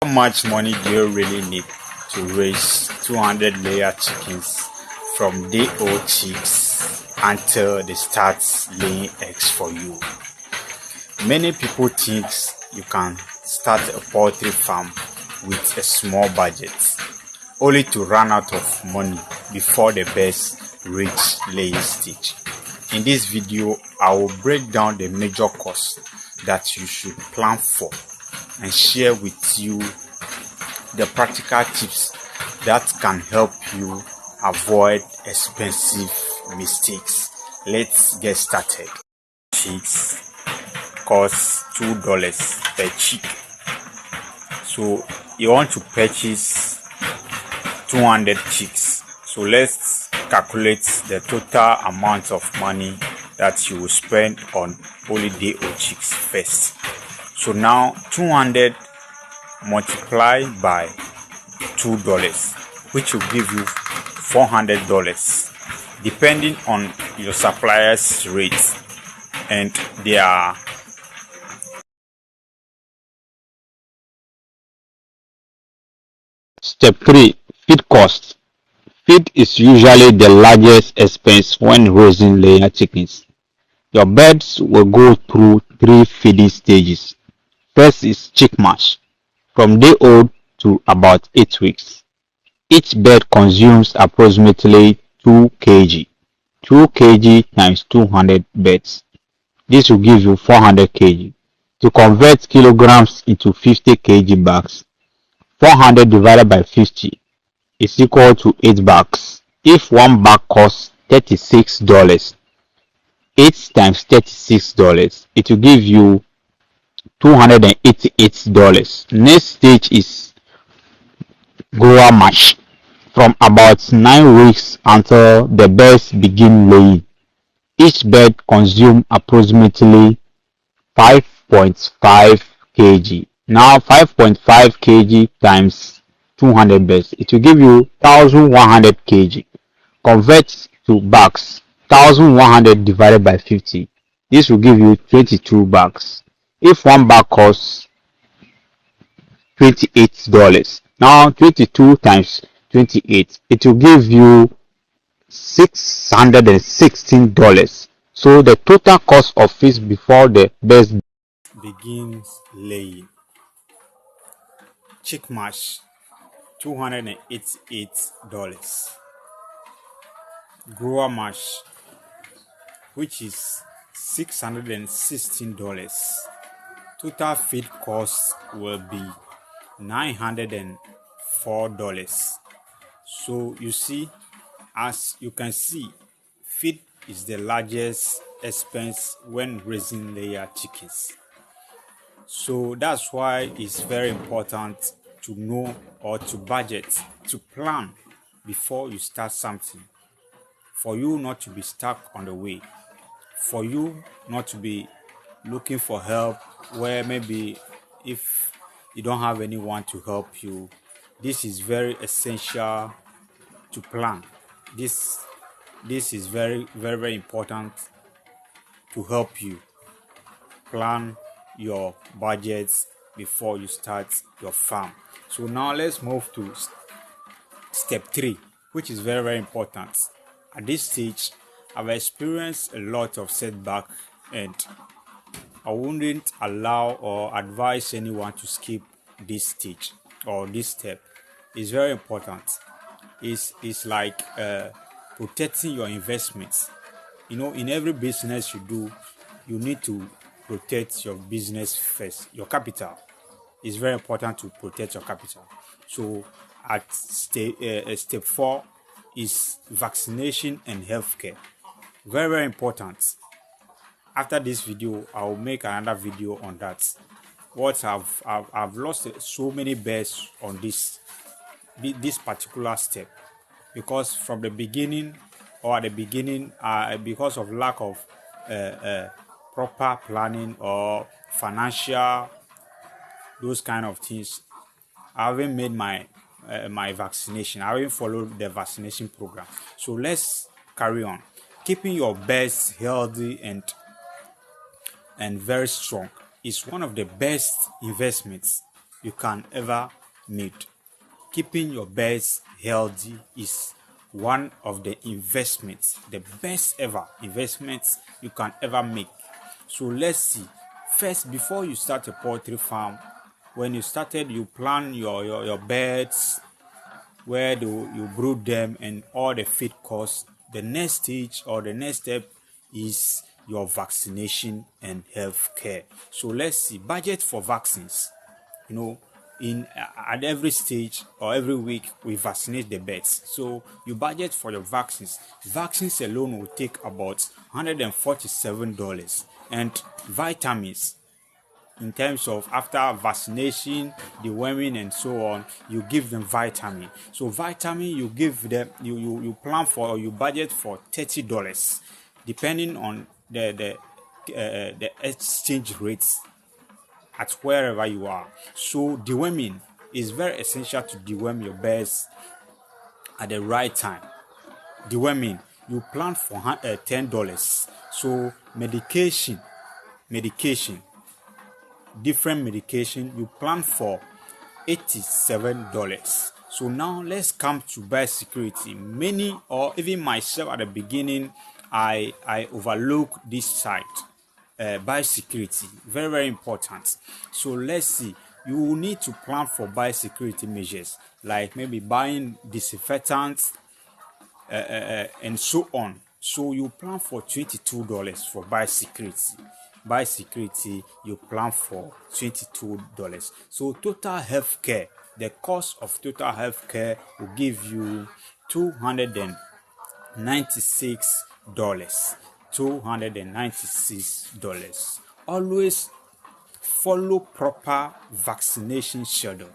much money do you really need to raise 200 layer chickens from day old chicks until they start laying eggs for you? Many people think you can start a poultry farm with a small budget, only to run out of money before the birds reach laying stage. In this video, I will break down the major costs that you should plan for and share with you the practical tips that can help you avoid expensive mistakes. Let's get started. Chicks cost $2 per chick. So you want to purchase 200 chicks. So let's calculate the total amount of money that you will spend on only day old chicks first. So now 200 multiplied by $2, which will give you $400, depending on your supplier's rate and their Step 3. Feed cost. Feed is usually the largest expense when raising layer chickens. Your birds will go through 3 feeding stages. First is chick mash, from day old to about 8 weeks. Each bird consumes approximately 2 kg. 2 kg times 200 birds. This will give you 400 kg. To convert kilograms into 50 kg bags, 400 divided by 50 is equal to 8 bags. If one bag costs $36, 8 times $36, it will give you $288. Next stage is grower mash, from about 9 weeks until the birds begin laying. Each bird consumes approximately 5.5 kg. Now 5.5 kg times 200 birds, it will give you 1100 kg. Convert to bags. 1100 divided by 50. This will give you 22 bags. If one bag costs $28, now 22 times 28, it will give you $616. So the total cost of fish before the birds begins laying. Chick mash, $288. Grower mash, which is $616. Total feed cost will be $904. So you see, as you can see, feed is the largest expense when raising layer chickens. So that's why it's very important to know or to budget, to plan before you start something, for you not to be stuck on the way, for you not to be looking for help where maybe if you don't have anyone to help you. This is very essential to plan. This is very important to help you plan your budgets before you start your farm. So now let's move to step 3, which is very important. At this stage, I've experienced a lot of setback, and I wouldn't allow or advise anyone to skip this stage or this step. It's very important. It's like protecting your investments. You know, in every business you do, you need to protect your business first. Your capital is very important to protect your capital. So at step 4 is vaccination and healthcare. Very important. After this video, I will make another video on that. What I've lost so many birds on this particular step, because from the beginning or at the beginning, because of lack of proper planning or financial, those kind of things, I haven't made my vaccination. I haven't followed the vaccination program. So let's carry on. Keeping your birds healthy and very strong is one of the best investments you can ever made. Keeping your birds healthy is one of the investments, the best ever investments you can ever make. So let's see. First, before you start a poultry farm, when you started, you plan your birds, where you brood them, and all the feed costs. The next stage or the next step is your vaccination and health care. So let's see. Budget for vaccines. In at every stage or every week we vaccinate the birds. So you budget for your vaccines. Vaccines alone will take about $147, and vitamins, in terms of after vaccination, deworming, and so on, you give them vitamin. So vitamin, you give them, you plan for, or you budget for $30, depending on the exchange rates at wherever you are. So deworming is very essential to deworm your birds at the right time. Deworming, you plan for $10. So medication, different medication, you plan for $87. So now let's come to biosecurity. Many, or even myself at the beginning, I overlooked this side. Biosecurity, very, very important. So let's see. You will need to plan for biosecurity measures, like maybe buying disinfectants and so on. So you plan for $22 for biosecurity. Biosecurity, you plan for $22. So total health care, the cost of total health care will give you $296. $296. Always follow proper vaccination schedule.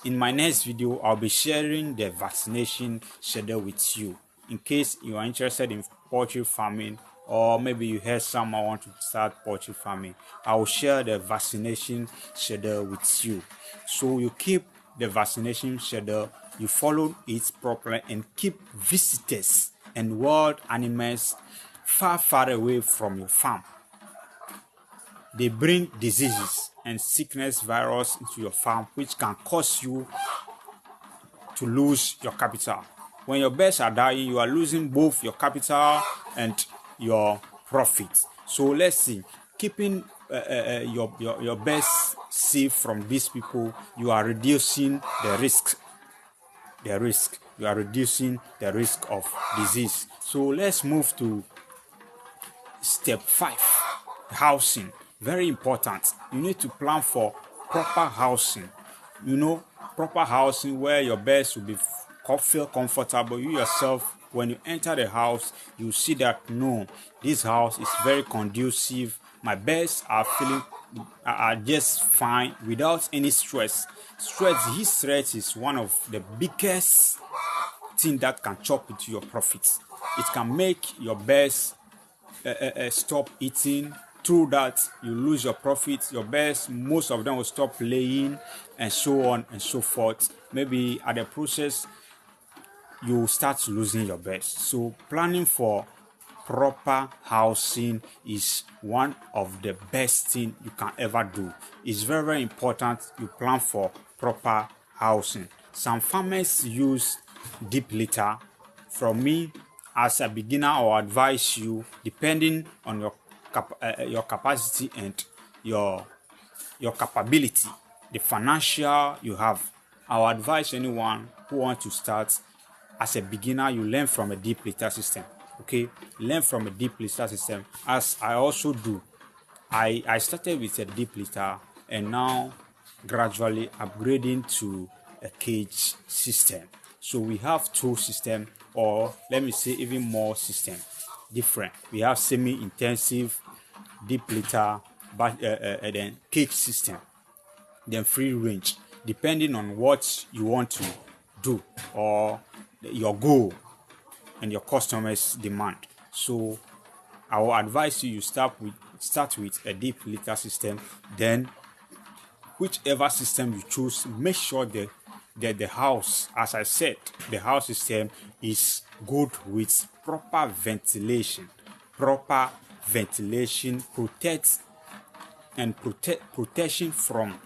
In my next video, I'll be sharing the vaccination schedule with you. In case you are interested in poultry farming, or maybe you heard someone want to start poultry farming, I will share the vaccination schedule with you. So you keep the vaccination schedule, you follow it properly, and keep visitors and wild animals far away from your farm. They bring diseases and sickness, virus into your farm, which can cause you to lose your capital. When your birds are dying, you are losing both your capital and your profit. So let's see. Keeping your birds safe from these people, you are reducing the risk. You are reducing the risk of disease. So let's move to step 5, housing. Very important. You need to plan for proper housing. Proper housing where your birds will feel comfortable. You yourself, when you enter the house, you see that no, this house is very conducive. My birds are just fine without any stress. Stress is one of the biggest thing that can chop into your profits. It can make your birds stop eating. Through that, you lose your profits. Your birds, most of them will stop laying, and so on and so forth. Maybe at the process, you start losing your birds. So planning for proper housing is one of the best thing you can ever do. It's very, very important you plan for proper housing. Some farmers use deep litter. From me, as a beginner, I'll advise you, depending on your capacity and your capability, the financial you have, I'll advise anyone who wants to start as a beginner, you learn from a deep litter system. Okay, learn from a deep litter system, as I also do. I started with a deep litter, and now gradually upgrading to a cage system. So we have 2 systems, or let me say even more system, different. We have semi-intensive, deep litter, but then cage system, then free range, depending on what you want to do or your goal and your customers' demand. So I will advise you start with a deep litter system. Then whichever system you choose, make sure that the house, as I said, the house system is good with proper ventilation. Proper ventilation protects and protection from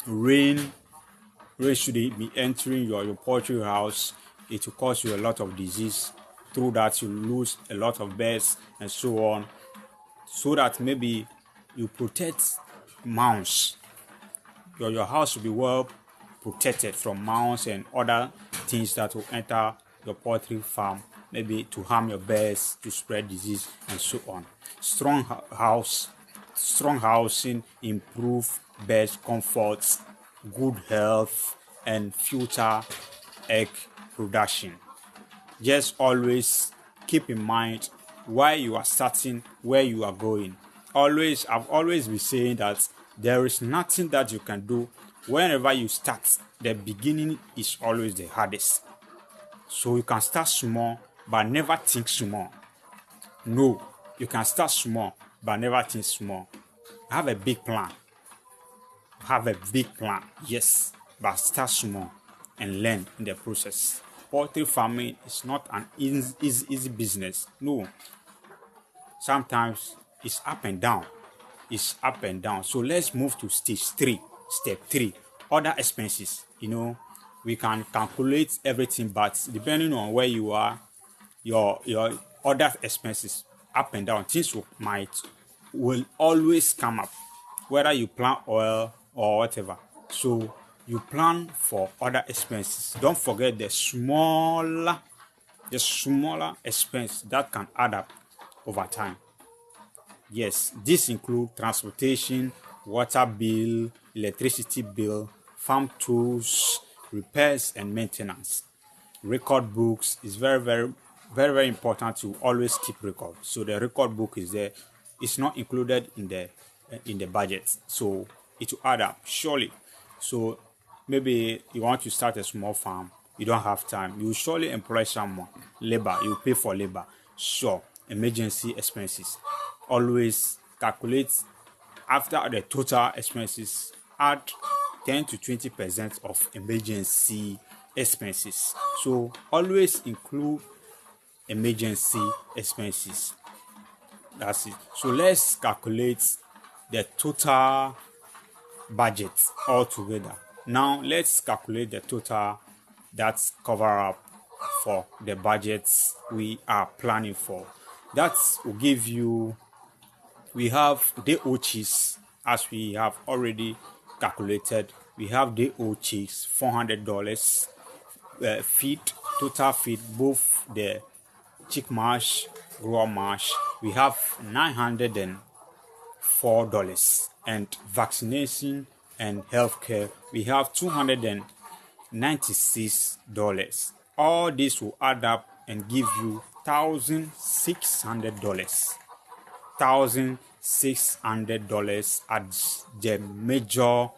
rain, rays should be entering your poultry house. It will cause you a lot of disease. Through that, you lose a lot of birds and so on. So that maybe you protect mouse. Your house will be well protected from mouse and other things that will enter your poultry farm, maybe to harm your birds, to spread disease and so on. Strong housing improve birds' comfort, good health, and future egg production. Just always keep in mind why you are starting, where you are going. I've always been saying that there is nothing that you can do. Whenever you start, the beginning is always the hardest. So you can start small, but never think small. No, you can start small, but never think small. Have a big plan. Yes, but start small and learn in the process. Poultry farming is not an easy business. No, sometimes it's up and down. So let's move to step 3, other expenses. We can calculate everything, but depending on where you are, your other expenses up and down, things will always come up, whether you plant oil or whatever. So you plan for other expenses. Don't forget the smaller expense that can add up over time. Yes, this includes transportation, water bill, electricity bill, farm tools, repairs and maintenance. Record books is very important to always keep record. So the record book is there. It's not included in the budget, so it will add up surely. So maybe you want to start a small farm, you don't have time, you will surely employ someone, labor, you pay for labor. Sure, emergency expenses, always calculate after the total expenses, add 10 to 20% of emergency expenses. So always include emergency expenses. That's it. So let's calculate the total budget altogether. Now let's calculate the total that's cover up for the budgets we are planning for. That will give you, we have day old chicks, as we have already calculated. We have day old chicks, $400. Feed, total feed, both the chick mash, grower mash, we have $904. And vaccination and healthcare, we have $296. All this will add up and give you $1,600. $1,600 as the major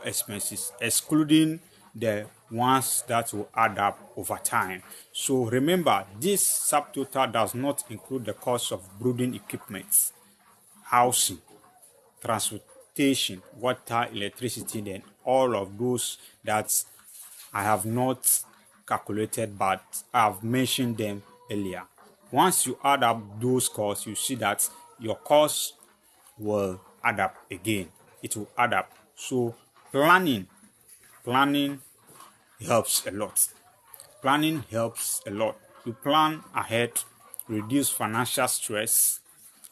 expenses. Excluding the ones that will add up over time. So remember, this subtotal does not include the cost of brooding equipment, housing, transportation, water, electricity, and all of those that I have not calculated, but I have mentioned them earlier. Once you add up those costs, you see that your costs will add up again. It will add up. So planning helps a lot. You plan ahead, reduce financial stress,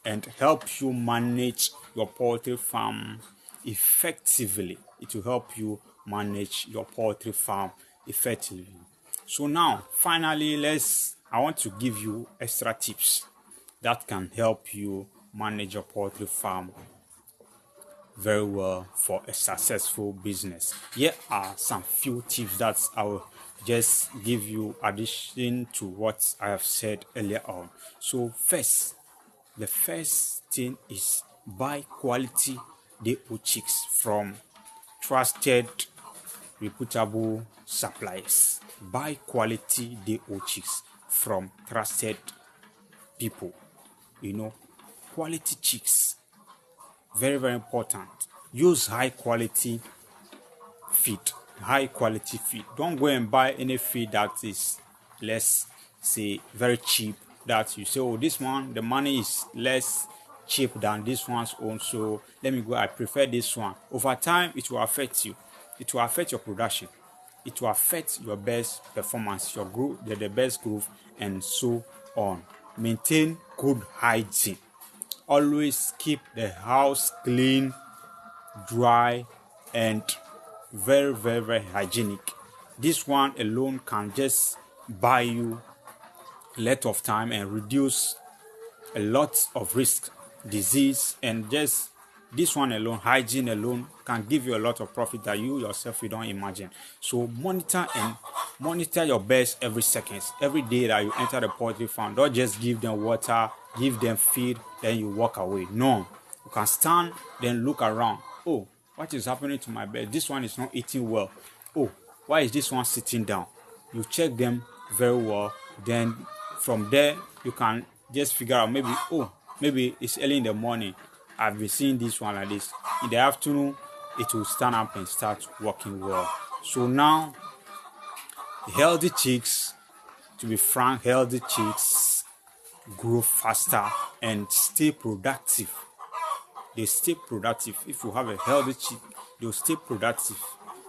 and help you manage your poultry farm effectively. It will help you manage your poultry farm effectively. So now, finally, I want to give you extra tips that can help you manage your poultry farm very well for a successful business. Here are some few tips that I will just give you addition to what I have said earlier on. So the first thing is buy quality day-old chicks from trusted, reputable suppliers. Buy quality day-old chicks from trusted people. Quality chicks, very, very important. Use high quality feed. Don't go and buy any feed that is, let's say, very cheap, that you say, oh, this one, the money is less, cheap than this one's own, so let me go, I prefer this one. Over time it will affect you, it will affect your production, it will affect your best performance, your growth, the best growth, and so on. Maintain good hygiene. Always keep the house clean, dry, and very, very, very hygienic. This one alone can just buy you a lot of time and reduce a lot of risk, disease, and just this one alone, hygiene alone, can give you a lot of profit that you yourself you don't imagine. So monitor your birds every second, every day that you enter the poultry farm. Don't just give them water, give them feed, then you walk away. No, you can stand, then look around. Oh, what is happening to my bird? This one is not eating well. Oh, why is this one sitting down? You check them very well. Then from there you can just figure out, maybe, oh, maybe it's early in the morning, I've been seeing this one like this. In the afternoon it will stand up and start working well. So now, healthy chicks, to be frank, healthy chicks grow faster and stay productive. They stay productive. If you have a healthy chick, they'll stay productive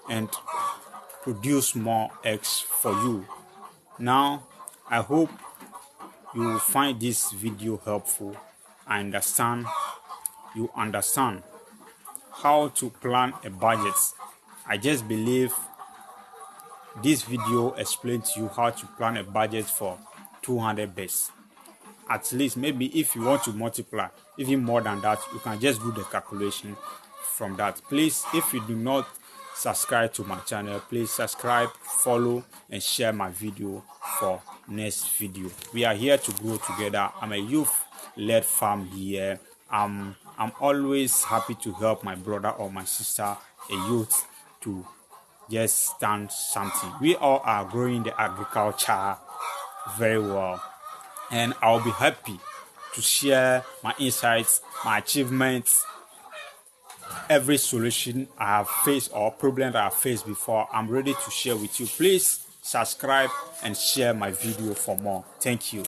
and produce more eggs for you. Now, I hope you will find this video helpful. You understand how to plan a budget. I just believe this video explains to you how to plan a budget for 200 birds. At least, maybe if you want to multiply even more than that, you can just do the calculation from that. Please, if you do not subscribe to my channel, please subscribe, follow, and share my video for next video. We are here to grow together. I'm a youth-led farm here. I'm always happy to help my brother or my sister, a youth, to just stand something. We all are growing the agriculture very well, and I'll be happy to share my insights, my achievements, every solution I have faced or problem that I have faced before. I'm ready to share with you. Please subscribe and share my video for more. Thank you.